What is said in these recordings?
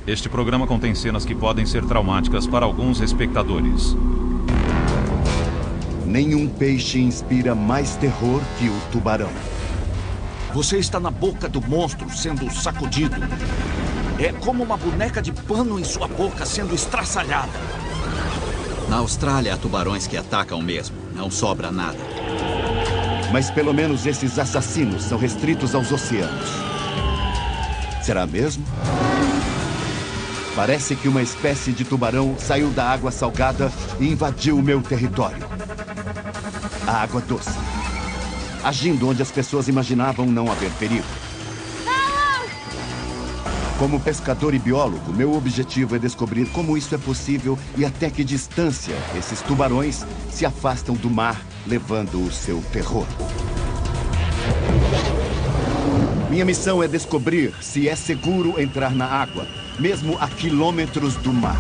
Este programa contém cenas que podem ser traumáticas para alguns espectadores. Nenhum peixe inspira mais terror que o tubarão. Você está na boca do monstro sendo sacudido. É como uma boneca de pano em sua boca sendo estraçalhada. Na Austrália há tubarões que atacam mesmo. Não sobra nada. Mas pelo menos esses assassinos são restritos aos oceanos. Será mesmo? Parece que uma espécie de tubarão saiu da água salgada e invadiu o meu território. A água doce. Agindo onde as pessoas imaginavam não haver perigo. Como pescador e biólogo, meu objetivo é descobrir como isso é possível e até que distância esses tubarões se afastam do mar, levando o seu terror. Minha missão é descobrir se é seguro entrar na água, mesmo a quilômetros do mar.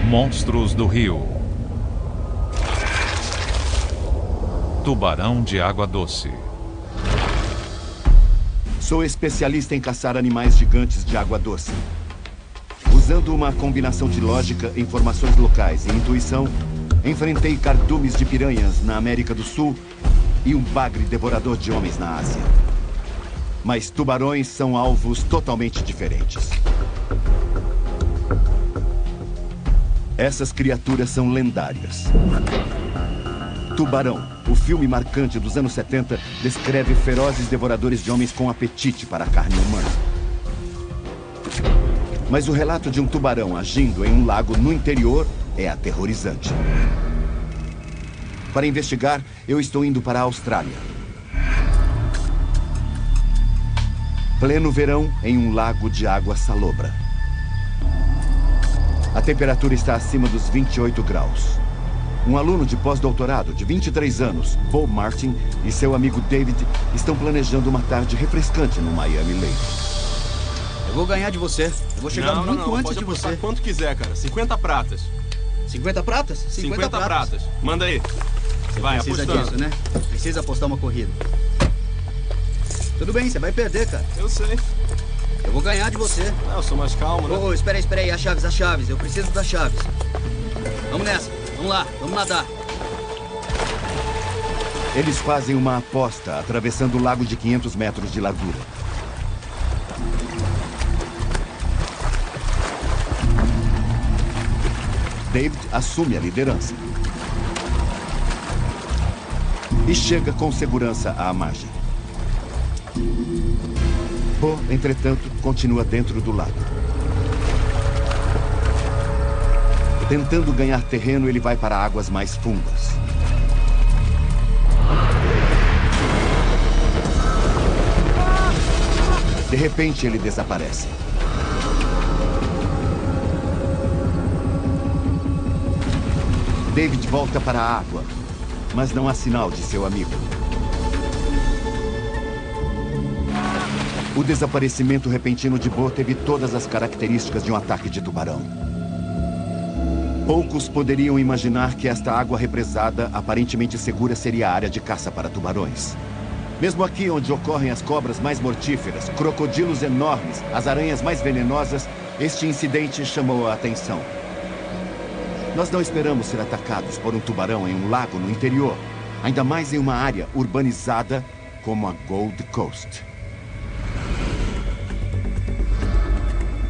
Monstros do rio. Tubarão de água doce. Sou especialista em caçar animais gigantes de água doce. Usando uma combinação de lógica, informações locais e intuição, enfrentei cardumes de piranhas na América do Sul e um bagre devorador de homens na Ásia. Mas tubarões são alvos totalmente diferentes. Essas criaturas são lendárias. Tubarão, o filme marcante dos anos 70, descreve ferozes devoradores de homens com apetite para a carne humana. Mas o relato de um tubarão agindo em um lago no interior é aterrorizante. Para investigar, eu estou indo para a Austrália. Pleno verão em um lago de água salobra. A temperatura está acima dos 28 graus. Um aluno de pós-doutorado de 23 anos, Paul Martin, e seu amigo David estão planejando uma tarde refrescante no Miami Lake. Eu vou ganhar de você. Eu vou chegar muito antes de você. Quanto quiser, cara. 50 pratas. 50 pratas? 50 pratas. Manda aí. Você vai, precisa apostando. disso, né? Precisa apostar uma corrida. Tudo bem, você vai perder, cara. Eu sei. Eu vou ganhar de você. Eu sou mais calmo, né? Ô, espera aí. As chaves. Eu preciso das chaves. Vamos nessa. Vamos lá. Vamos nadar. Eles fazem uma aposta atravessando o lago de 500 metros de largura. David assume a liderança. E chega com segurança à margem. Poe, entretanto, continua dentro do lago. Tentando ganhar terreno, ele vai para águas mais fundas. De repente, ele desaparece. David volta para a água, mas não há sinal de seu amigo. O desaparecimento repentino de Poe teve todas as características de um ataque de tubarão. Poucos poderiam imaginar que esta água represada, aparentemente segura, seria a área de caça para tubarões. Mesmo aqui onde ocorrem as cobras mais mortíferas, crocodilos enormes, as aranhas mais venenosas, este incidente chamou a atenção. Nós não esperamos ser atacados por um tubarão em um lago no interior, ainda mais em uma área urbanizada como a Gold Coast.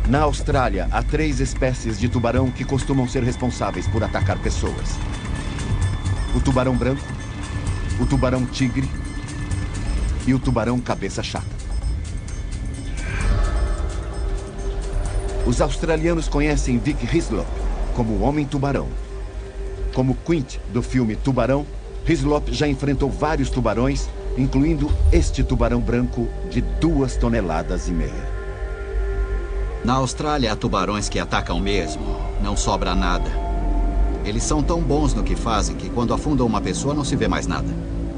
Na Austrália, há 3 espécies de tubarão que costumam ser responsáveis por atacar pessoas. O tubarão branco, o tubarão tigre e o tubarão cabeça chata. Os australianos conhecem Vic Hislop como o Homem-Tubarão. Como Quint do filme Tubarão, Hislop já enfrentou vários tubarões, incluindo este tubarão branco de 2,5 toneladas. Na Austrália há tubarões que atacam mesmo. Não sobra nada. Eles são tão bons no que fazem que quando afundam uma pessoa não se vê mais nada.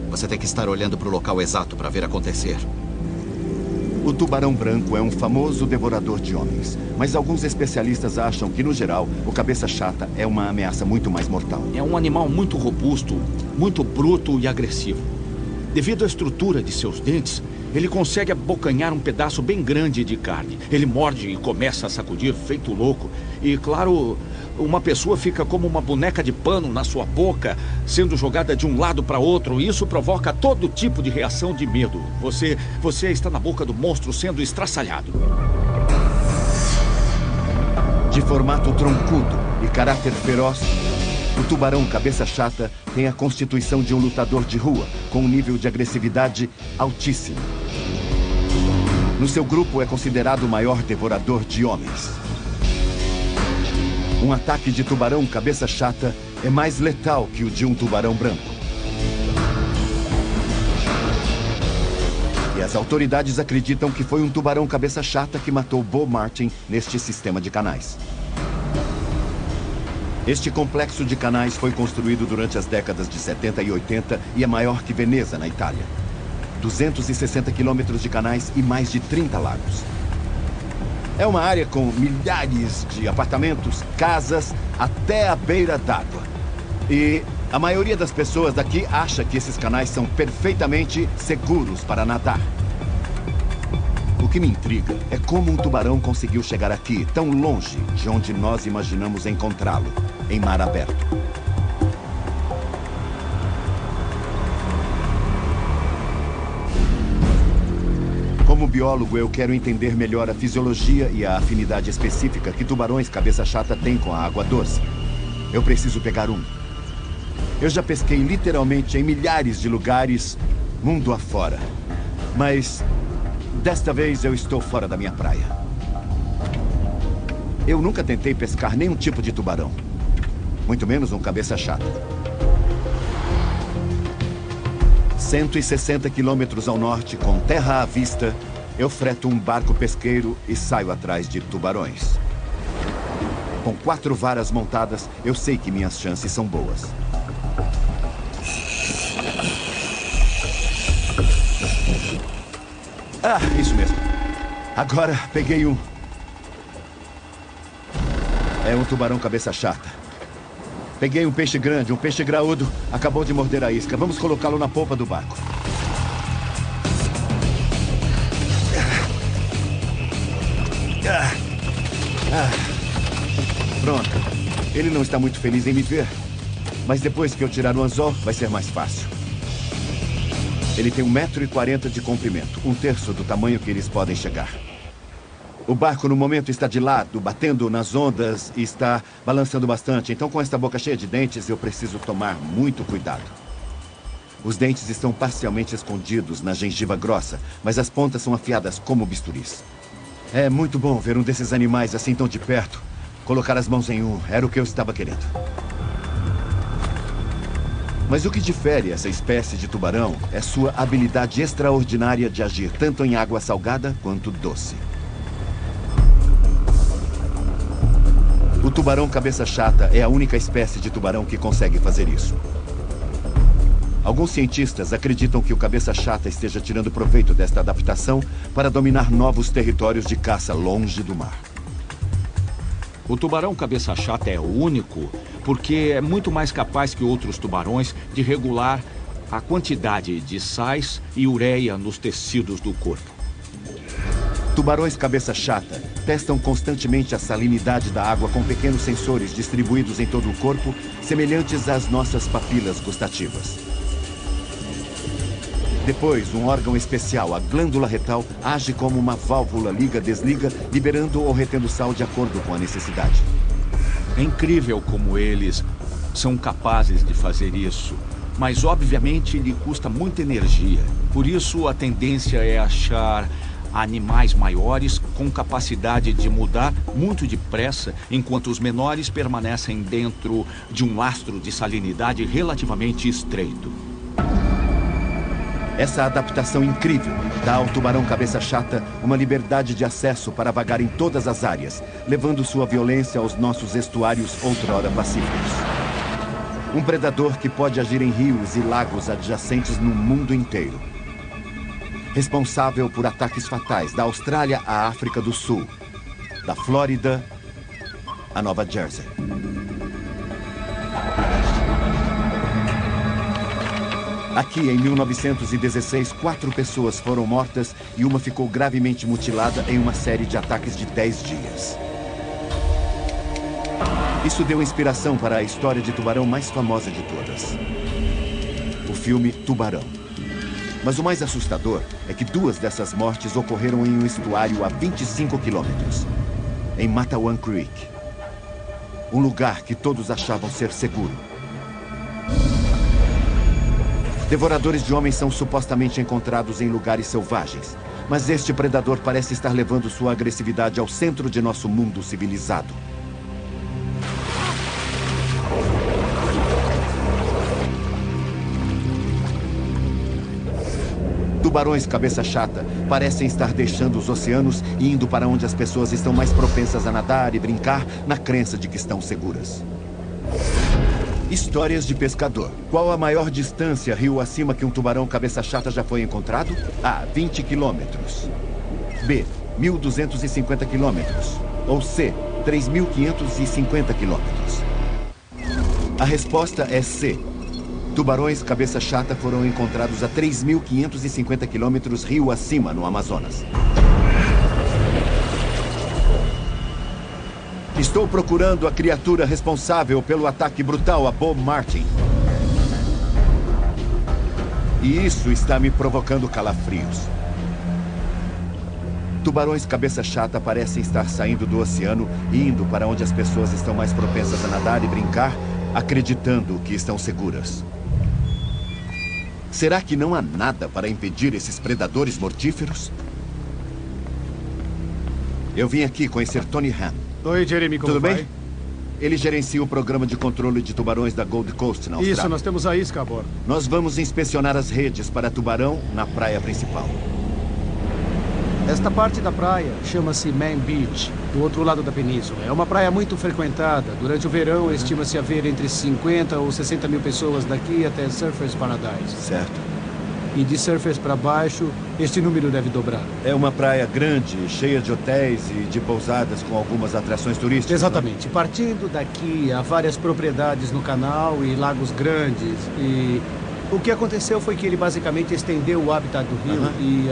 Você tem que estar olhando para o local exato para ver acontecer. O tubarão branco é um famoso devorador de homens, mas alguns especialistas acham que, no geral, o cabeça chata é uma ameaça muito mais mortal. É um animal muito robusto, muito bruto e agressivo. Devido à estrutura de seus dentes, ele consegue abocanhar um pedaço bem grande de carne. Ele morde e começa a sacudir feito louco. E, claro, uma pessoa fica como uma boneca de pano na sua boca, sendo jogada de um lado para outro. E isso provoca todo tipo de reação de medo. Você está na boca do monstro sendo estraçalhado. De formato troncudo e caráter feroz, o tubarão cabeça chata tem a constituição de um lutador de rua, com um nível de agressividade altíssimo. No seu grupo é considerado o maior devorador de homens. Um ataque de tubarão cabeça chata é mais letal que o de um tubarão branco. E as autoridades acreditam que foi um tubarão cabeça chata que matou Bo Martin neste sistema de canais. Este complexo de canais foi construído durante as décadas de 70 e 80 e é maior que Veneza, na Itália. 260 quilômetros de canais e mais de 30 lagos. É uma área com milhares de apartamentos, casas, até a beira d'água. E a maioria das pessoas daqui acha que esses canais são perfeitamente seguros para nadar. O que me intriga é como um tubarão conseguiu chegar aqui, tão longe de onde nós imaginamos encontrá-lo, em mar aberto. Como biólogo, eu quero entender melhor a fisiologia e a afinidade específica que tubarões cabeça chata têm com a água doce. Eu preciso pegar um. Eu já pesquei literalmente em milhares de lugares, mundo afora. Mas desta vez eu estou fora da minha praia. Eu nunca tentei pescar nenhum tipo de tubarão. Muito menos um cabeça chata. 160 quilômetros ao norte, com terra à vista, eu freto um barco pesqueiro e saio atrás de tubarões. Com 4 varas montadas, eu sei que minhas chances são boas. Ah, isso mesmo. Agora peguei um. É um tubarão cabeça chata. Peguei um peixe grande, um peixe graúdo. Acabou de morder a isca. Vamos colocá-lo na polpa do barco. Pronto. Ele não está muito feliz em me ver. Mas depois que eu tirar o anzol, vai ser mais fácil. Ele tem 1,40 m de comprimento. 1/3 do tamanho que eles podem chegar. O barco, no momento, está de lado, batendo nas ondas e está balançando bastante. Então, com esta boca cheia de dentes, eu preciso tomar muito cuidado. Os dentes estão parcialmente escondidos na gengiva grossa, mas as pontas são afiadas como bisturis. É muito bom ver um desses animais assim tão de perto. Colocar as mãos em um era o que eu estava querendo. Mas o que difere essa espécie de tubarão é sua habilidade extraordinária de agir tanto em água salgada quanto doce. O tubarão cabeça chata é a única espécie de tubarão que consegue fazer isso. Alguns cientistas acreditam que o cabeça chata esteja tirando proveito desta adaptação para dominar novos territórios de caça longe do mar. O tubarão cabeça chata é único porque é muito mais capaz que outros tubarões de regular a quantidade de sais e ureia nos tecidos do corpo. Tubarões cabeça chata testam constantemente a salinidade da água com pequenos sensores distribuídos em todo o corpo, semelhantes às nossas papilas gustativas. Depois, um órgão especial, a glândula retal, age como uma válvula liga-desliga, liberando ou retendo sal de acordo com a necessidade. É incrível como eles são capazes de fazer isso, mas obviamente lhe custa muita energia. Por isso, a tendência é achar animais maiores com capacidade de mudar muito depressa, enquanto os menores permanecem dentro de um lastro de salinidade relativamente estreito. Essa adaptação incrível dá ao tubarão cabeça chata uma liberdade de acesso para vagar em todas as áreas, levando sua violência aos nossos estuários outrora pacíficos. Um predador que pode agir em rios e lagos adjacentes no mundo inteiro. responsável por ataques fatais da Austrália à África do Sul, da Flórida à Nova Jersey. Aqui, em 1916, 4 pessoas foram mortas e uma ficou gravemente mutilada em uma série de ataques de 10 dias. Isso deu inspiração para a história de tubarão mais famosa de todas. O filme Tubarão. Mas o mais assustador é que 2 dessas mortes ocorreram em um estuário a 25 quilômetros, em Matawan Creek. Um lugar que todos achavam ser seguro. Devoradores de homens são supostamente encontrados em lugares selvagens, mas este predador parece estar levando sua agressividade ao centro de nosso mundo civilizado. Tubarões cabeça chata parecem estar deixando os oceanos e indo para onde as pessoas estão mais propensas a nadar e brincar na crença de que estão seguras. Histórias de pescador. Qual a maior distância rio acima que um tubarão cabeça chata já foi encontrado? A. 20 quilômetros. B. 1.250 quilômetros. Ou C. 3.550 quilômetros. A resposta é C. Tubarões cabeça chata foram encontrados a 3.550 quilômetros rio acima, no Amazonas. Estou procurando a criatura responsável pelo ataque brutal a Bob Martin. E isso está me provocando calafrios. Tubarões cabeça chata parecem estar saindo do oceano e indo para onde as pessoas estão mais propensas a nadar e brincar, acreditando que estão seguras. Será que não há nada para impedir esses predadores mortíferos? Eu vim aqui conhecer Tony Han. Oi, Jeremy, como Tudo vai? bem? Ele gerencia o programa de controle de tubarões da Gold Coast, na Austrália. Isso, nós temos a isca a bordo. Nós vamos inspecionar as redes para tubarão na praia principal. Esta parte da praia chama-se Man Beach, do outro lado da península. É uma praia muito frequentada. Durante o verão, estima-se haver entre 50 ou 60 mil pessoas daqui até Surfers Paradise. Certo. E de Surfers para baixo, este número deve dobrar. É uma praia grande, cheia de hotéis e de pousadas com algumas atrações turísticas. Exatamente. Partindo daqui, há várias propriedades no canal e lagos grandes. E o que aconteceu foi que ele basicamente estendeu o habitat do rio e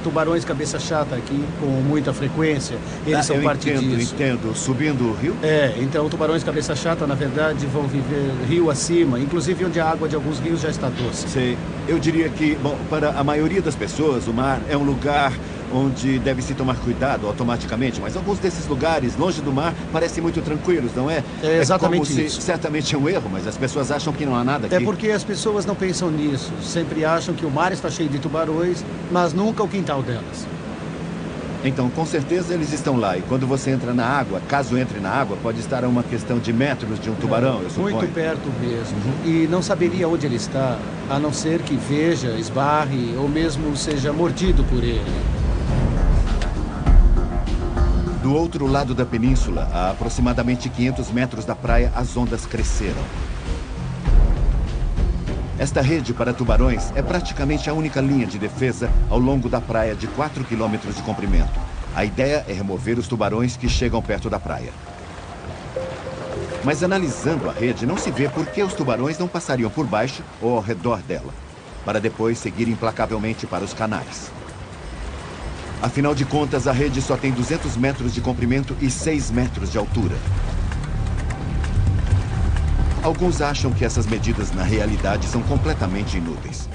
tubarões cabeça chata aqui com muita frequência. Eles são parte disso. Entendo. Subindo o rio? É, então tubarões cabeça chata, na verdade, vão viver rio acima, inclusive onde a água de alguns rios já está doce. Sei. Eu diria que, bom, para a maioria das pessoas, o mar é um lugar onde deve-se tomar cuidado automaticamente, mas alguns desses lugares, longe do mar, parecem muito tranquilos, não é? É exatamente como isso. Certamente é um erro, mas as pessoas acham que não há nada aqui. É porque as pessoas não pensam nisso. Sempre acham que o mar está cheio de tubarões, mas nunca o quintal delas. Então, com certeza eles estão lá. E quando você entra na água, caso entre na água, pode estar a uma questão de metros de um tubarão, eu suponho. Muito perto mesmo. E não saberia onde ele está, a não ser que veja, esbarre ou mesmo seja mordido por ele. Do outro lado da península, a aproximadamente 500 metros da praia, as ondas cresceram. Esta rede para tubarões é praticamente a única linha de defesa ao longo da praia de 4 quilômetros de comprimento. A ideia é remover os tubarões que chegam perto da praia. Mas analisando a rede, não se vê por que os tubarões não passariam por baixo ou ao redor dela, para depois seguir implacavelmente para os canais. Afinal de contas, a rede só tem 200 metros de comprimento e 6 metros de altura. Alguns acham que essas medidas, na realidade, são completamente inúteis.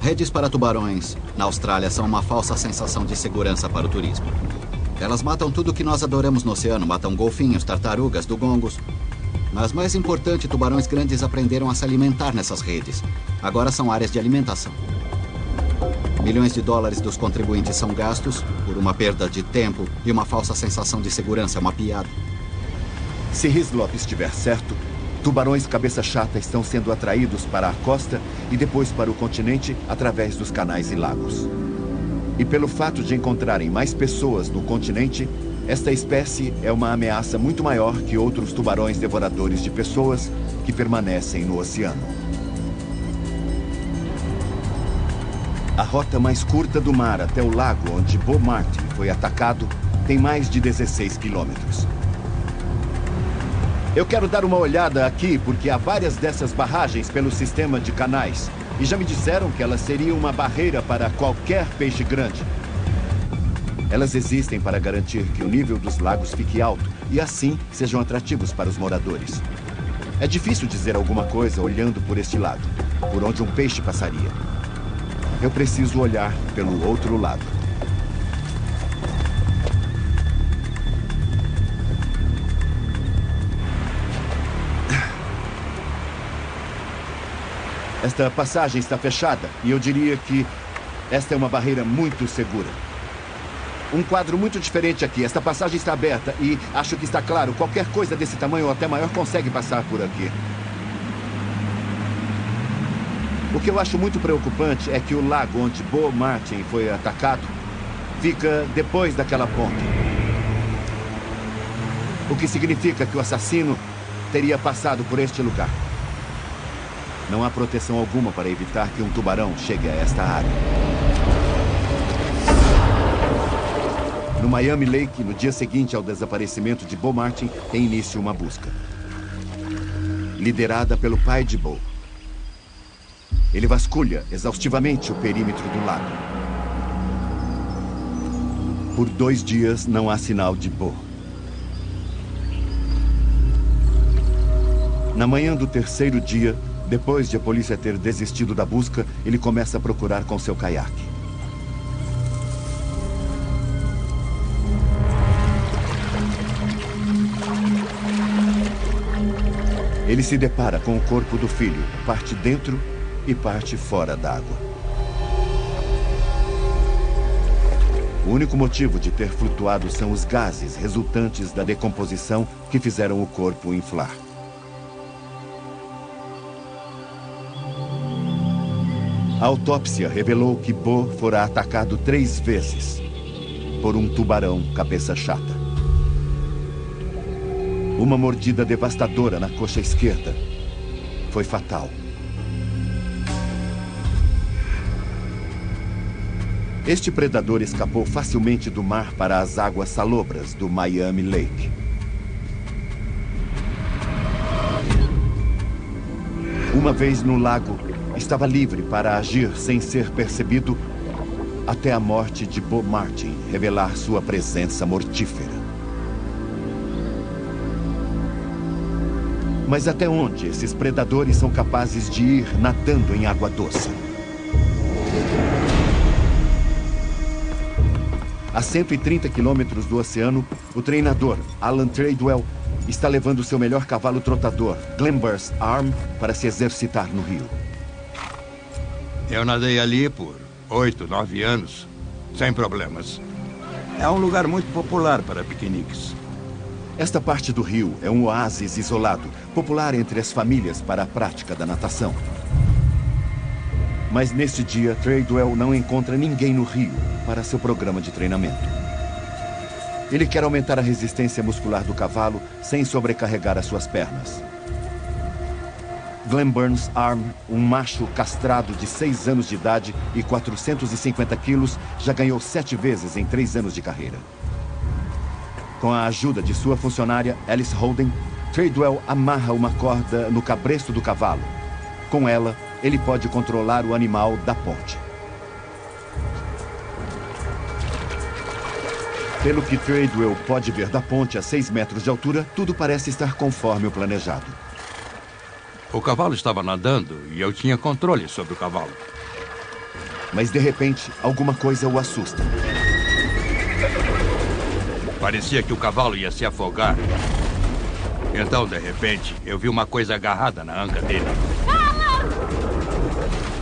Redes para tubarões na Austrália são uma falsa sensação de segurança para o turismo. Elas matam tudo que nós adoramos no oceano. Matam golfinhos, tartarugas, dugongos. Mas mais importante, tubarões grandes aprenderam a se alimentar nessas redes. Agora são áreas de alimentação. Milhões de dólares dos contribuintes são gastos por uma perda de tempo e uma falsa sensação de segurança. É uma piada. Se Hislop estiver certo, tubarões cabeça chata estão sendo atraídos para a costa e depois para o continente através dos canais e lagos. E pelo fato de encontrarem mais pessoas no continente, esta espécie é uma ameaça muito maior que outros tubarões devoradores de pessoas que permanecem no oceano. A rota mais curta do mar até o lago onde Bo Martin foi atacado tem mais de 16 quilômetros. Eu quero dar uma olhada aqui porque há várias dessas barragens pelo sistema de canais. E já me disseram que elas seriam uma barreira para qualquer peixe grande. Elas existem para garantir que o nível dos lagos fique alto e assim sejam atrativos para os moradores. É difícil dizer alguma coisa olhando por este lado, por onde um peixe passaria. Eu preciso olhar pelo outro lado. Esta passagem está fechada e eu diria que esta é uma barreira muito segura. Um quadro muito diferente aqui. Esta passagem está aberta e acho que está claro. Qualquer coisa desse tamanho ou até maior consegue passar por aqui. O que eu acho muito preocupante é que o lago onde Bo Martin foi atacado fica depois daquela ponte. O que significa que o assassino teria passado por este lugar. Não há proteção alguma para evitar que um tubarão chegue a esta área. No Miami Lake, no dia seguinte ao desaparecimento de Bo Martin, tem início uma busca. Liderada pelo pai de Bo. Ele vasculha exaustivamente o perímetro do lago. Por 2 dias não há sinal de Bo. Na manhã do 3º dia, depois de a polícia ter desistido da busca, ele começa a procurar com seu caiaque. Ele se depara com o corpo do filho, parte dentro e parte fora d'água. O único motivo de ter flutuado são os gases resultantes da decomposição que fizeram o corpo inflar. A autópsia revelou que Bo fora atacado 3 vezes por um tubarão cabeça chata. Uma mordida devastadora na coxa esquerda foi fatal. Este predador escapou facilmente do mar para as águas salobras do Miami Lake. Uma vez no lago, estava livre para agir sem ser percebido até a morte de Bo Martin revelar sua presença mortífera. Mas até onde esses predadores são capazes de ir nadando em água doce? A 130 quilômetros do oceano, o treinador Alan Treadwell está levando seu melhor cavalo trotador, Glenburst Arm, para se exercitar no rio. Eu nadei ali por 8, 9 anos, sem problemas. É um lugar muito popular para piqueniques. Esta parte do rio é um oásis isolado, popular entre as famílias para a prática da natação. Mas neste dia, Treadwell não encontra ninguém no rio para seu programa de treinamento. Ele quer aumentar a resistência muscular do cavalo sem sobrecarregar as suas pernas. Glenburns Arm, um macho castrado de 6 anos de idade e 450 quilos, já ganhou 7 vezes em 3 anos de carreira. Com a ajuda de sua funcionária, Alice Holden, Treadwell amarra uma corda no cabresto do cavalo. Com ela, ele pode controlar o animal da ponte. Pelo que Treadwell pode ver da ponte a 6 metros de altura, tudo parece estar conforme o planejado. O cavalo estava nadando e eu tinha controle sobre o cavalo. Mas, de repente, alguma coisa o assusta. Parecia que o cavalo ia se afogar. Então, de repente, eu vi uma coisa agarrada na anca dele.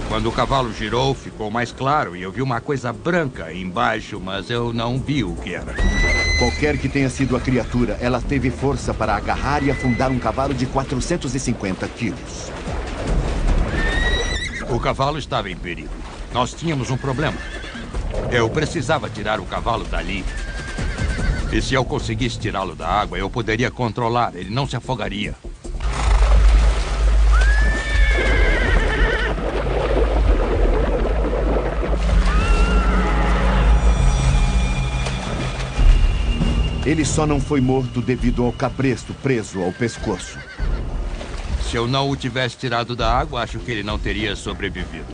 Quando o cavalo girou, ficou mais claro e eu vi uma coisa branca embaixo, mas eu não vi o que era. Qualquer que tenha sido a criatura, ela teve força para agarrar e afundar um cavalo de 450 quilos. O cavalo estava em perigo. Nós tínhamos um problema. Eu precisava tirar o cavalo dali. E se eu conseguisse tirá-lo da água, eu poderia controlar. Ele não se afogaria. Ele só não foi morto devido ao cabresto preso ao pescoço. Se eu não o tivesse tirado da água, acho que ele não teria sobrevivido.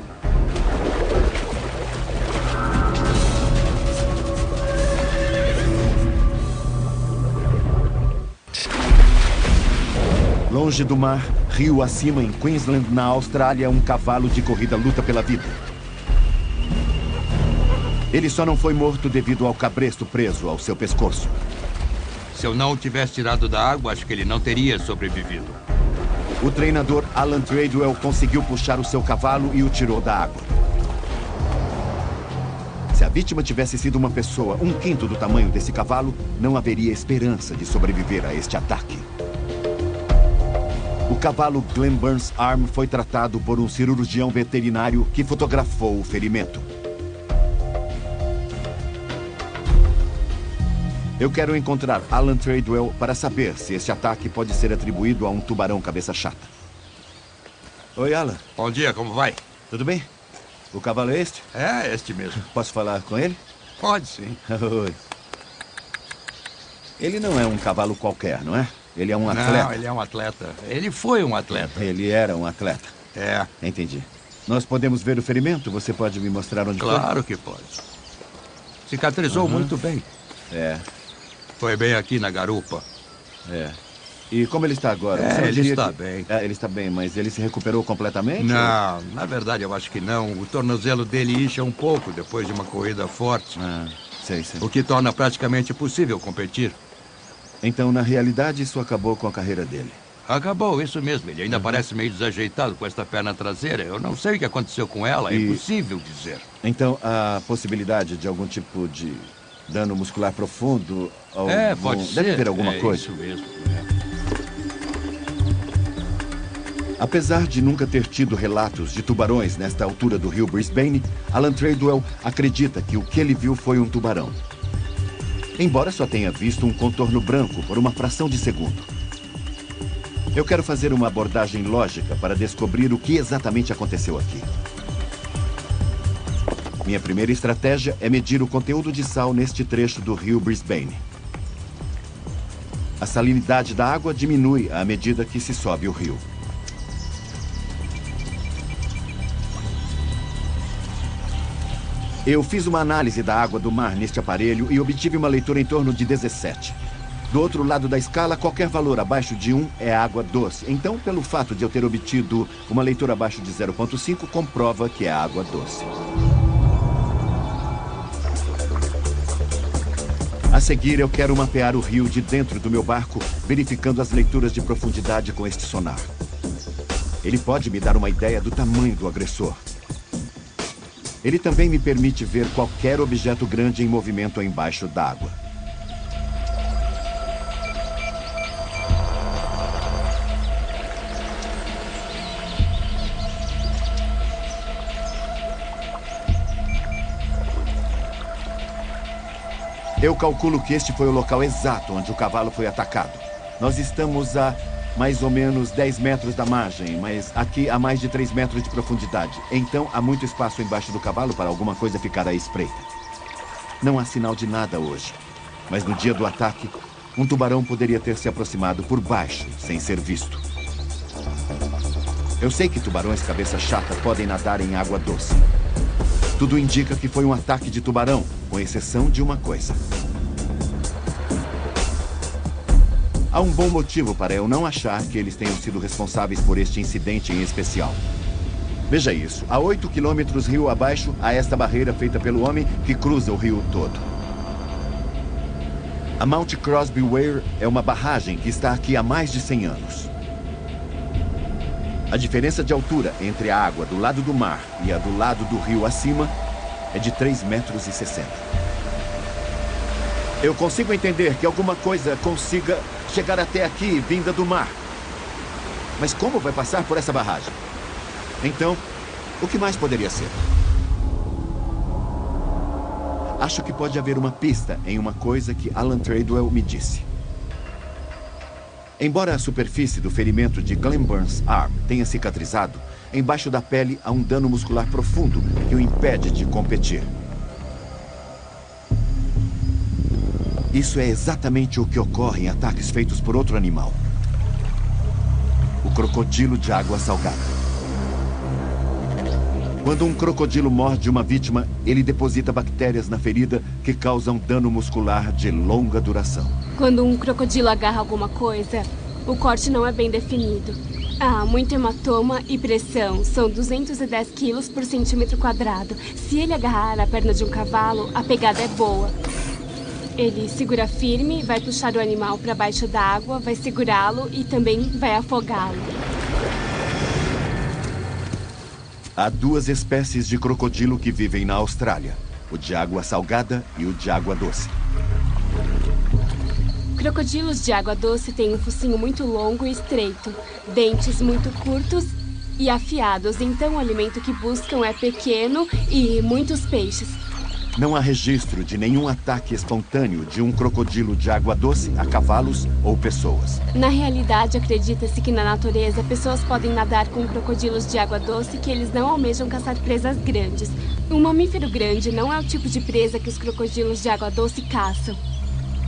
Longe do mar, rio acima em Queensland, na Austrália, um cavalo de corrida luta pela vida. Ele só não foi morto devido ao cabresto preso ao seu pescoço. Se eu não o tivesse tirado da água, acho que ele não teria sobrevivido. O treinador Alan Treadwell conseguiu puxar o seu cavalo e o tirou da água. Se a vítima tivesse sido uma pessoa 1/5 do tamanho desse cavalo, não haveria esperança de sobreviver a este ataque. O cavalo Glenburns Arm foi tratado por um cirurgião veterinário que fotografou o ferimento. Eu quero encontrar Alan Treadwell para saber se este ataque pode ser atribuído a um tubarão cabeça chata. Oi, Alan. Bom dia, como vai? Tudo bem? O cavalo é este? É, este mesmo. Posso falar com ele? Pode, sim. Oi. Ele não é um cavalo qualquer, não é? Ele é um atleta. Não, ele é um atleta. Ele foi um atleta. Ele era um atleta. É. Entendi. Nós podemos ver o ferimento? Você pode me mostrar onde foi? Claro que pode. Cicatrizou muito bem. É. Foi bem aqui na garupa. É. E como ele está agora? É, Você não ele diria está que- bem. É, ele está bem, mas ele se recuperou completamente? Não, na verdade eu acho que não. O tornozelo dele incha um pouco depois de uma corrida forte. Ah, sei. O que torna praticamente impossível competir. Então, na realidade, isso acabou com a carreira dele. Acabou, isso mesmo. Ele ainda parece meio desajeitado com esta perna traseira. Eu não sei o que aconteceu com ela, é E- impossível dizer. Então, a possibilidade de algum tipo de dano muscular profundo... É, pode ser. Deve haver alguma é coisa. Isso mesmo. Apesar de nunca ter tido relatos de tubarões nesta altura do rio Brisbane, Alan Treadwell acredita que o que ele viu foi um tubarão. Embora só tenha visto um contorno branco por uma fração de segundo. Eu quero fazer uma abordagem lógica para descobrir o que exatamente aconteceu aqui. Minha primeira estratégia é medir o conteúdo de sal neste trecho do rio Brisbane. A salinidade da água diminui à medida que se sobe o rio. Eu fiz uma análise da água do mar neste aparelho e obtive uma leitura em torno de 17. Do outro lado da escala, qualquer valor abaixo de 1 é água doce. Então, pelo fato de eu ter obtido uma leitura abaixo de 0,5, comprova que é água doce. A seguir, eu quero mapear o rio de dentro do meu barco, verificando as leituras de profundidade com este sonar. Ele pode me dar uma ideia do tamanho do agressor. Ele também me permite ver qualquer objeto grande em movimento embaixo d'água. Eu calculo que este foi o local exato onde o cavalo foi atacado. Nós estamos a mais ou menos 10 metros da margem, mas aqui há mais de 3 metros de profundidade. Então há muito espaço embaixo do cavalo para alguma coisa ficar à espreita. Não há sinal de nada hoje. Mas no dia do ataque, um tubarão poderia ter se aproximado por baixo, sem ser visto. Eu sei que tubarões cabeça chata podem nadar em água doce. Tudo indica que foi um ataque de tubarão, com exceção de uma coisa. Há um bom motivo para eu não achar que eles tenham sido responsáveis por este incidente em especial. Veja isso. A 8 quilômetros rio abaixo, há esta barreira feita pelo homem que cruza o rio todo. A Mount Crosby Weir é uma barragem que está aqui há mais de 100 anos. A diferença de altura entre a água do lado do mar e a do lado do rio acima é de 3,60 metros. Eu consigo entender que alguma coisa consiga chegar até aqui vinda do mar. Mas como vai passar por essa barragem? Então, o que mais poderia ser? Acho que pode haver uma pista em uma coisa que Alan Treadwell me disse. Embora a superfície do ferimento de Glenburns Arm tenha cicatrizado, embaixo da pele há um dano muscular profundo que o impede de competir. Isso é exatamente o que ocorre em ataques feitos por outro animal. O crocodilo de água salgada. Quando um crocodilo morde uma vítima, ele deposita bactérias na ferida que causam dano muscular de longa duração. Quando um crocodilo agarra alguma coisa, o corte não é bem definido. Há muito hematoma e pressão. São 210 quilos por centímetro quadrado. Se ele agarrar a perna de um cavalo, a pegada é boa. Ele segura firme, vai puxar o animal para baixo d'água, vai segurá-lo e também vai afogá-lo. Há duas espécies de crocodilo que vivem na Austrália. O de água salgada e o de água doce. Crocodilos de água doce têm um focinho muito longo e estreito, dentes muito curtos e afiados, então o alimento que buscam é pequeno e muitos peixes. Não há registro de nenhum ataque espontâneo de um crocodilo de água doce a cavalos ou pessoas. Na realidade, acredita-se que na natureza pessoas podem nadar com crocodilos de água doce que eles não almejam caçar presas grandes. Um mamífero grande não é o tipo de presa que os crocodilos de água doce caçam.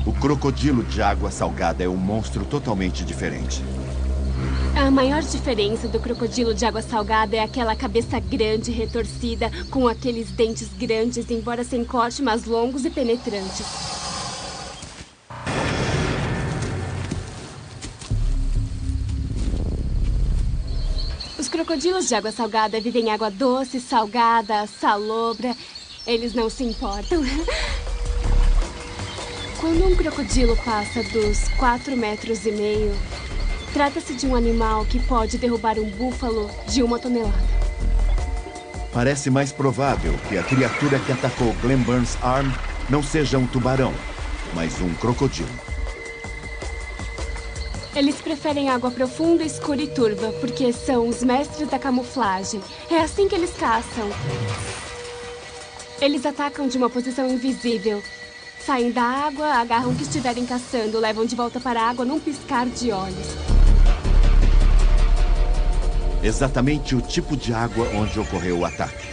O crocodilo de água salgada é um monstro totalmente diferente. A maior diferença do crocodilo de água salgada é aquela cabeça grande, retorcida, com aqueles dentes grandes, embora sem corte, mas longos e penetrantes. Os crocodilos de água salgada vivem em água doce, salgada, salobra. Eles não se importam. Quando um crocodilo passa dos 4,5 metros, trata-se de um animal que pode derrubar um búfalo de 1 tonelada. Parece mais provável que a criatura que atacou Glen Burns Arm não seja um tubarão, mas um crocodilo. Eles preferem água profunda, escura e turva, porque são os mestres da camuflagem. É assim que eles caçam. Eles atacam de uma posição invisível. Saem da água, agarram o que estiverem caçando, levam de volta para a água num piscar de olhos. Exatamente o tipo de água onde ocorreu o ataque.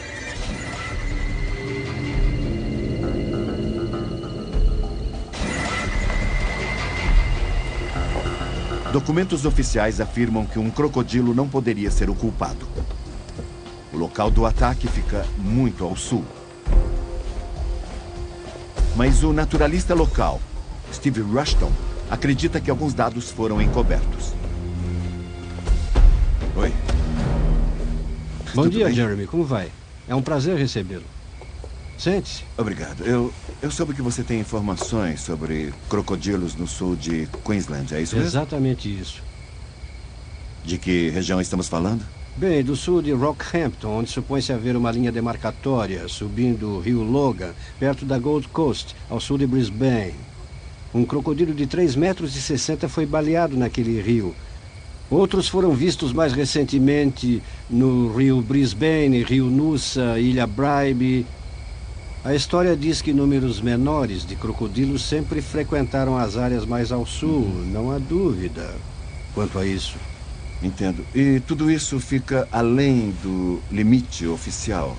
Documentos oficiais afirmam que um crocodilo não poderia ser o culpado. O local do ataque fica muito ao sul. Mas o naturalista local, Steve Rushton, acredita que alguns dados foram encobertos. Oi. Bom dia, bem? Jeremy. Como vai? É um prazer recebê-lo. Sente-se. Obrigado. Eu soube que você tem informações sobre crocodilos no sul de Queensland, é isso mesmo? Exatamente isso. De que região estamos falando? Bem, do sul de Rockhampton, onde supõe-se haver uma linha demarcatória, subindo o rio Logan, perto da Gold Coast, ao sul de Brisbane. Um crocodilo de 3,60 metros foi baleado naquele rio. Outros foram vistos mais recentemente no rio Brisbane, rio Noosa, Ilha Bribie. A história diz que números menores de crocodilos sempre frequentaram as áreas mais ao sul, não há dúvida quanto a isso. Entendo. E tudo isso fica além do limite oficial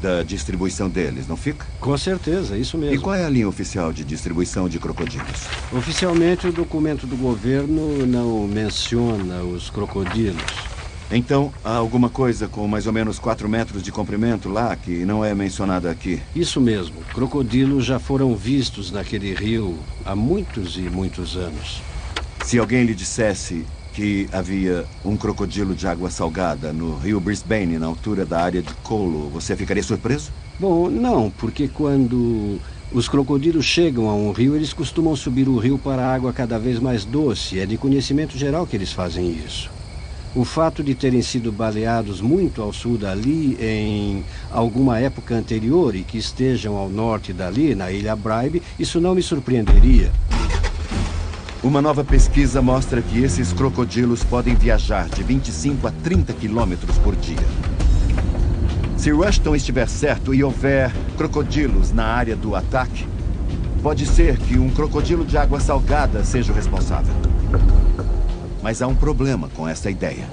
da distribuição deles, não fica? Com certeza, isso mesmo. E qual é a linha oficial de distribuição de crocodilos? Oficialmente, o documento do governo não menciona os crocodilos. Então, há alguma coisa com mais ou menos 4 metros de comprimento lá que não é mencionada aqui? Isso mesmo. Crocodilos já foram vistos naquele rio há muitos e muitos anos. Se alguém lhe dissesse que havia um crocodilo de água salgada no rio Brisbane, na altura da área de Colo, você ficaria surpreso? Bom, não, porque quando os crocodilos chegam a um rio, eles costumam subir o rio para a água cada vez mais doce. É de conhecimento geral que eles fazem isso. O fato de terem sido baleados muito ao sul dali, em alguma época anterior, e que estejam ao norte dali, na Ilha Bribie, isso não me surpreenderia. Uma nova pesquisa mostra que esses crocodilos podem viajar de 25 a 30 quilômetros por dia. Se Rushton estiver certo e houver crocodilos na área do ataque, pode ser que um crocodilo de água salgada seja o responsável. Mas há um problema com essa ideia.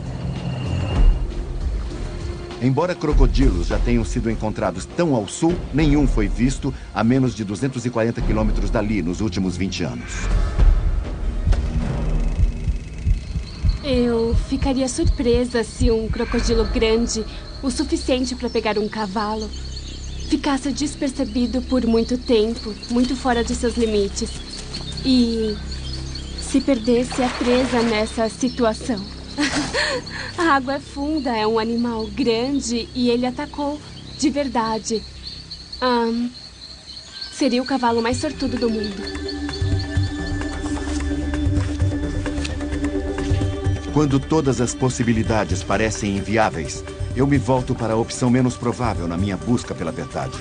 Embora crocodilos já tenham sido encontrados tão ao sul, nenhum foi visto a menos de 240 quilômetros dali nos últimos 20 anos. Eu ficaria surpresa se um crocodilo grande, o suficiente para pegar um cavalo, ficasse despercebido por muito tempo, muito fora de seus limites, e se perdesse a presa nessa situação. A água é funda, é um animal grande e ele atacou de verdade. Seria o cavalo mais sortudo do mundo. Quando todas as possibilidades parecem inviáveis, eu me volto para a opção menos provável na minha busca pela verdade.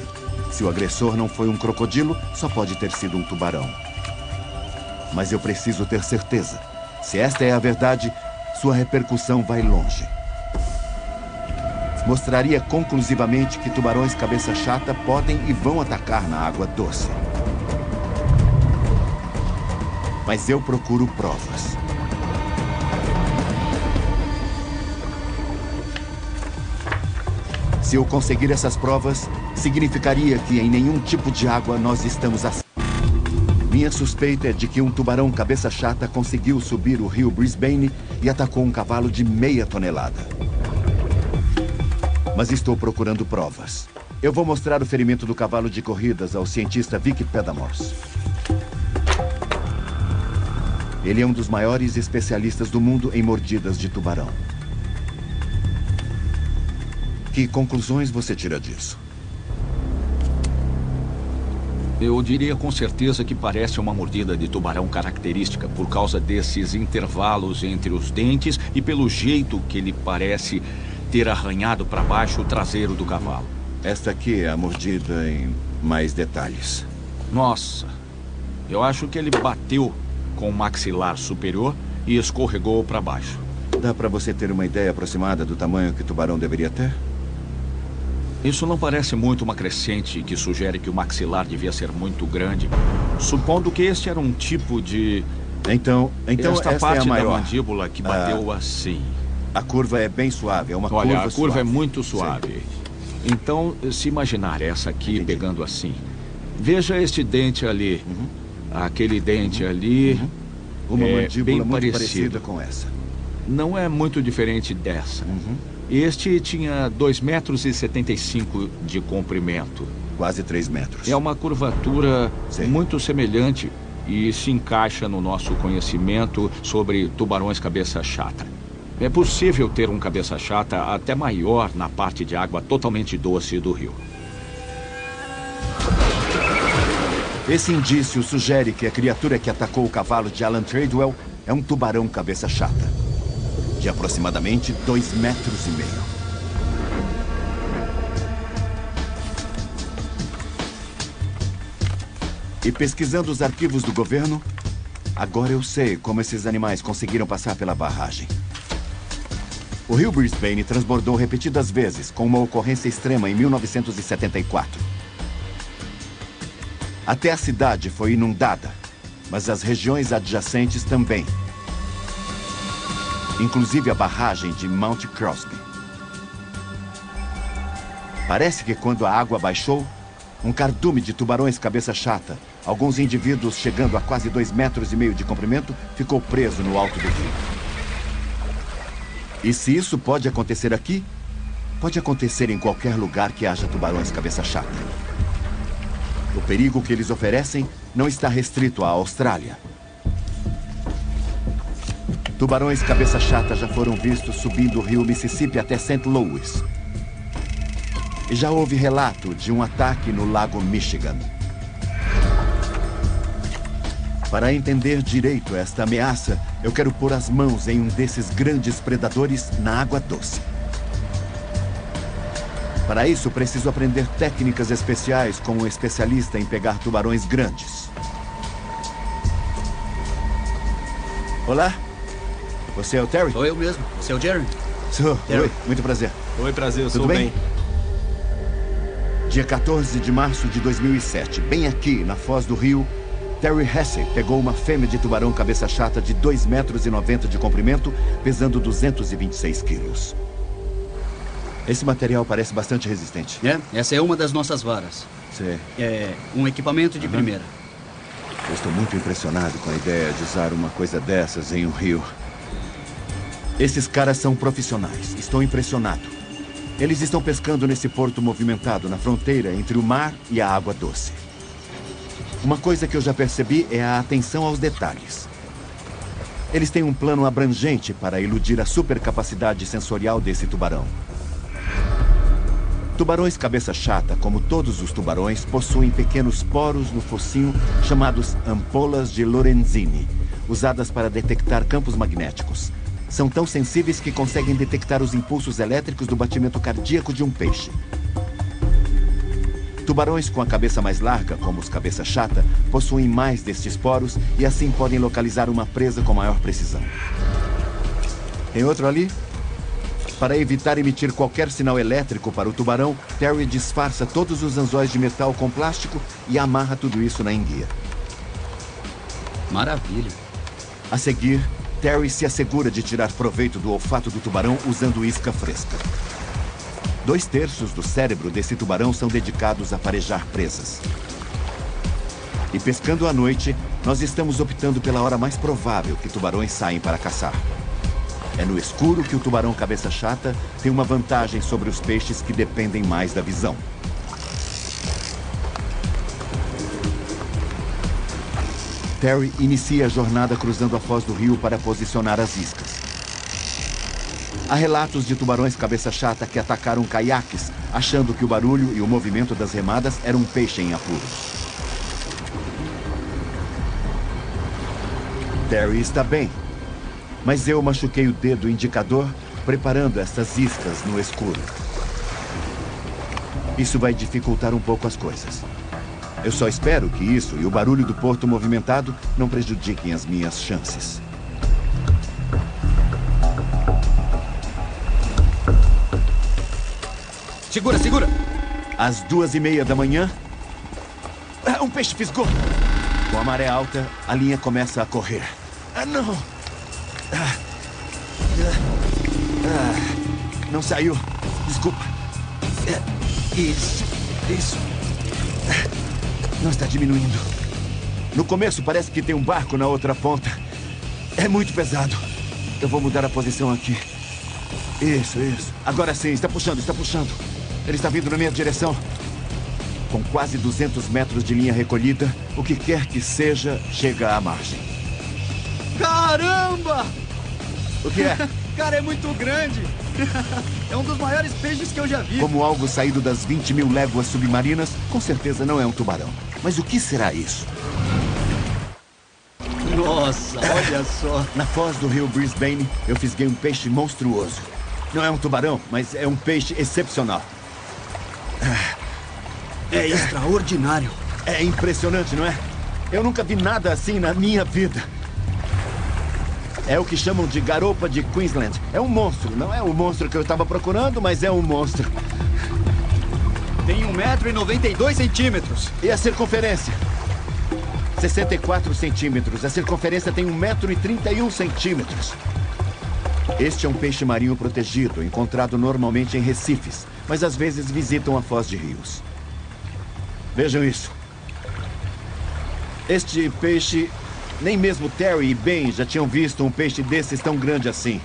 Se o agressor não foi um crocodilo, só pode ter sido um tubarão. Mas eu preciso ter certeza. Se esta é a verdade, sua repercussão vai longe. Mostraria conclusivamente que tubarões cabeça chata podem e vão atacar na água doce. Mas eu procuro provas. Se eu conseguir essas provas, significaria que em nenhum tipo de água nós estamos assim. Minha suspeita é de que um tubarão cabeça chata conseguiu subir o rio Brisbane e atacou um cavalo de meia tonelada. Mas estou procurando provas. Eu vou mostrar o ferimento do cavalo de corridas ao cientista Vic Pedamors. Ele é um dos maiores especialistas do mundo em mordidas de tubarão. Que conclusões você tira disso? Eu diria com certeza que parece uma mordida de tubarão característica por causa desses intervalos entre os dentes e pelo jeito que ele parece ter arranhado para baixo o traseiro do cavalo. Esta aqui é a mordida em mais detalhes. Nossa, eu acho que ele bateu com o maxilar superior e escorregou para baixo. Dá para você ter uma ideia aproximada do tamanho que o tubarão deveria ter? Isso não parece muito uma crescente que sugere que o maxilar devia ser muito grande, supondo que este era um tipo de... Então esta esta parte é a maior. da mandíbula que bateu assim. A curva é bem suave, é uma curva Olha, a curva suave. é muito suave. Então, se imaginar essa aqui pegando assim, veja este dente ali, aquele dente ali, Uma é mandíbula bem muito parecido. parecida com essa. Não é muito diferente dessa. Este tinha 2,75 metros de comprimento. Quase 3 metros. É uma curvatura muito semelhante e se encaixa no nosso conhecimento sobre tubarões cabeça chata. É possível ter um cabeça chata até maior na parte de água totalmente doce do rio. Esse indício sugere que a criatura que atacou o cavalo de Alan Tradewell é um tubarão cabeça chata, de aproximadamente 2,5 metros. E pesquisando os arquivos do governo, agora eu sei como esses animais conseguiram passar pela barragem. O rio Brisbane transbordou repetidas vezes, com uma ocorrência extrema em 1974. Até a cidade foi inundada, mas as regiões adjacentes também. Inclusive a barragem de Mount Crosby. Parece que quando a água baixou, um cardume de tubarões cabeça chata, alguns indivíduos chegando a quase 2,5 metros de comprimento, ficou preso no alto do rio. E se isso pode acontecer aqui, pode acontecer em qualquer lugar que haja tubarões cabeça chata. O perigo que eles oferecem não está restrito à Austrália. Tubarões cabeça chata já foram vistos subindo o rio Mississippi até St. Louis. E já houve relato de um ataque no lago Michigan. Para entender direito esta ameaça, eu quero pôr as mãos em um desses grandes predadores na água doce. Para isso, preciso aprender técnicas especiais como um especialista em pegar tubarões grandes. Olá, você é o Terry? Sou eu mesmo. Você é o Jerry? Sou. Terry. Oi, muito prazer. Oi, prazer, eu Tudo sou bem? bem. Dia 14 de março de 2007, bem aqui na foz do rio, Terry Hesse pegou uma fêmea de tubarão cabeça chata de 2,90 metros de comprimento, pesando 226 quilos. Esse material parece bastante resistente. Essa é uma das nossas varas. Sei. É um equipamento de primeira. Eu estou muito impressionado com a ideia de usar uma coisa dessas em um rio. Esses caras são profissionais. Estou impressionado. Eles estão pescando nesse porto movimentado na fronteira entre o mar e a água doce. Uma coisa que eu já percebi é a atenção aos detalhes. Eles têm um plano abrangente para iludir a supercapacidade sensorial desse tubarão. Tubarões cabeça chata, como todos os tubarões, possuem pequenos poros no focinho chamados ampolas de Lorenzini, usadas para detectar campos magnéticos. São tão sensíveis que conseguem detectar os impulsos elétricos do batimento cardíaco de um peixe. Tubarões com a cabeça mais larga, como os cabeça chata, possuem mais destes poros e assim podem localizar uma presa com maior precisão. Tem outro ali? Para evitar emitir qualquer sinal elétrico para o tubarão, Terry disfarça todos os anzóis de metal com plástico e amarra tudo isso na enguia. Maravilha. A seguir, Terry se assegura de tirar proveito do olfato do tubarão usando isca fresca. 2/3 do cérebro desse tubarão são dedicados a farejar presas. E pescando à noite, nós estamos optando pela hora mais provável que tubarões saem para caçar. É no escuro que o tubarão cabeça chata tem uma vantagem sobre os peixes que dependem mais da visão. Terry inicia a jornada cruzando a foz do rio para posicionar as iscas. Há relatos de tubarões cabeça chata que atacaram caiaques, achando que o barulho e o movimento das remadas eram um peixe em apuros. Terry está bem, mas eu machuquei o dedo indicador preparando essas iscas no escuro. Isso vai dificultar um pouco as coisas. Eu só espero que isso e o barulho do porto movimentado não prejudiquem as minhas chances. Segura, segura! Às 2:30 da manhã, um peixe fisgou. Com a maré alta, a linha começa a correr. Não! Não saiu. Desculpa. Isso. Não está diminuindo. No começo parece que tem um barco na outra ponta. É muito pesado. Eu vou mudar a posição aqui. Isso. Agora sim, está puxando. Ele está vindo na minha direção. Com quase 200 metros de linha recolhida, o que quer que seja, chega à margem. Caramba! O que é? Cara, é muito grande. É um dos maiores peixes que eu já vi. Como algo saído das 20.000 léguas submarinas, com certeza não é um tubarão. Mas o que será isso? Nossa, olha só. Na foz do rio Brisbane, eu fisguei um peixe monstruoso. Não é um tubarão, mas é um peixe excepcional. É extraordinário. É impressionante, não é? Eu nunca vi nada assim na minha vida. É o que chamam de garopa de Queensland. É um monstro. Não é o monstro que eu estava procurando, mas é um monstro. Tem 1,92 m. E a circunferência? 64 centímetros. A circunferência tem 1,31 m. Este é um peixe marinho protegido, encontrado normalmente em recifes, mas às vezes visitam a foz de rios. Vejam isso. Este peixe, nem mesmo Terry e Ben já tinham visto um peixe desses tão grande assim.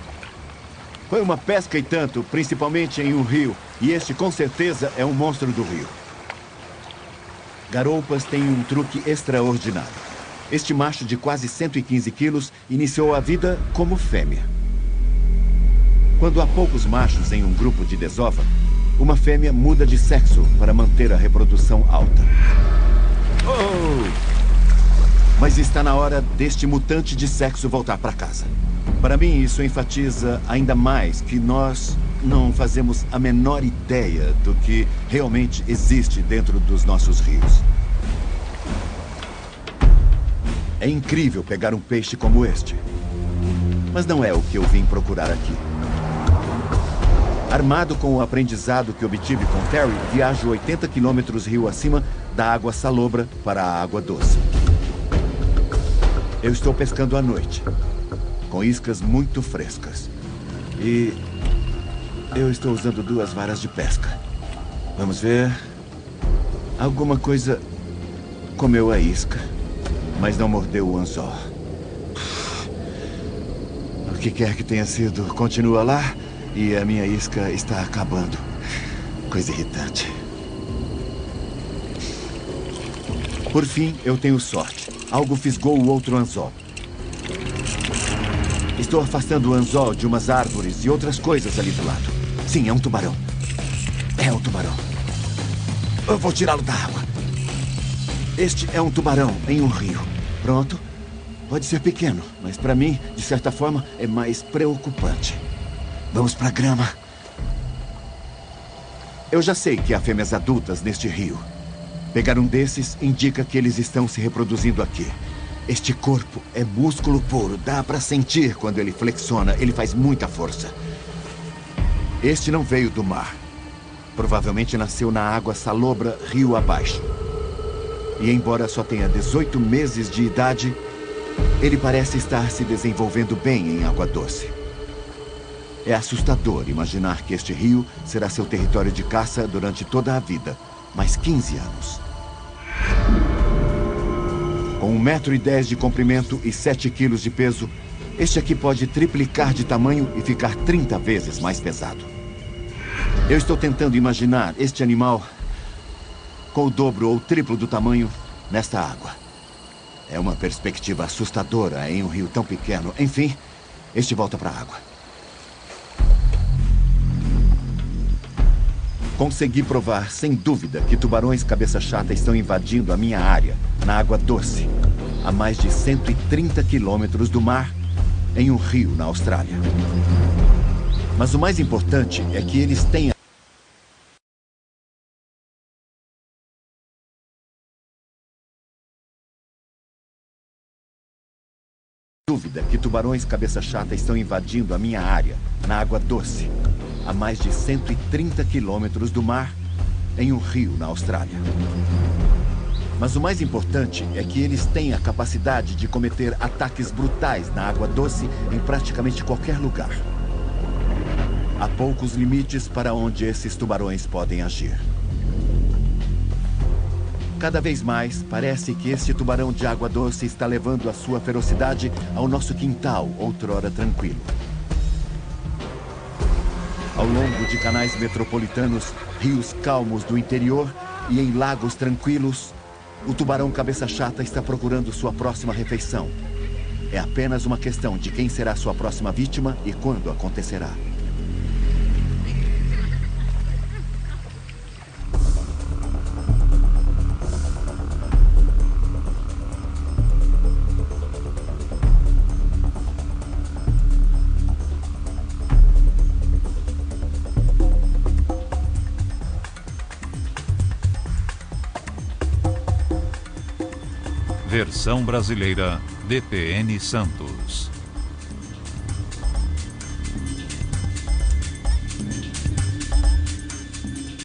Foi uma pesca e tanto, principalmente em um rio, e este com certeza é um monstro do rio. Garoupas têm um truque extraordinário. Este macho de quase 115 quilos iniciou a vida como fêmea. Quando há poucos machos em um grupo de desova, uma fêmea muda de sexo para manter a reprodução alta. Mas está na hora deste mutante de sexo voltar para casa. Para mim, isso enfatiza ainda mais que nós não fazemos a menor ideia do que realmente existe dentro dos nossos rios. É incrível pegar um peixe como este. Mas não é o que eu vim procurar aqui. Armado com o aprendizado que obtive com Terry, viajo 80 quilômetros rio acima da água salobra para a água doce. Eu estou pescando à noite, com iscas muito frescas. E Eu estou usando 2 varas de pesca. Vamos ver. Alguma coisa comeu a isca, mas não mordeu o anzol. O que quer que tenha sido, continua lá e a minha isca está acabando. Coisa irritante. Por fim, eu tenho sorte. Algo fisgou o outro anzol. Estou afastando o anzol de umas árvores e outras coisas ali do lado. Sim, é um tubarão. É um tubarão. Eu vou tirá-lo da água. Este é um tubarão em um rio. Pronto. Pode ser pequeno, mas para mim, de certa forma, é mais preocupante. Vamos para a grama. Eu já sei que há fêmeas adultas neste rio. Pegar um desses indica que eles estão se reproduzindo aqui. Este corpo é músculo puro. Dá para sentir quando ele flexiona. Ele faz muita força. Este não veio do mar. Provavelmente nasceu na água salobra rio abaixo. E embora só tenha 18 meses de idade, ele parece estar se desenvolvendo bem em água doce. É assustador imaginar que este rio será seu território de caça durante toda a vida. Mais 15 anos. Com 1,10 m de comprimento e 7 quilos de peso, este aqui pode triplicar de tamanho e ficar 30 vezes mais pesado. Eu estou tentando imaginar este animal com o dobro ou o triplo do tamanho nesta água. É uma perspectiva assustadora em um rio tão pequeno. Enfim, este volta para a água. Consegui provar, sem dúvida, que tubarões cabeça-chata estão invadindo a minha área, na água doce, a mais de 130 quilômetros do mar, em um rio na Austrália. Mas o mais importante é que eles têm dúvida que tubarões cabeça-chata estão invadindo a minha área, na água doce, a mais de 130 quilômetros do mar, em um rio na Austrália. Mas o mais importante é que eles têm a capacidade de cometer ataques brutais na água doce em praticamente qualquer lugar. Há poucos limites para onde esses tubarões podem agir. Cada vez mais, parece que este tubarão de água doce está levando a sua ferocidade ao nosso quintal, outrora tranquilo. Ao longo de canais metropolitanos, rios calmos do interior e em lagos tranquilos, o tubarão cabeça-chata está procurando sua próxima refeição. É apenas uma questão de quem será sua próxima vítima e quando acontecerá. Versão brasileira, DPN Santos.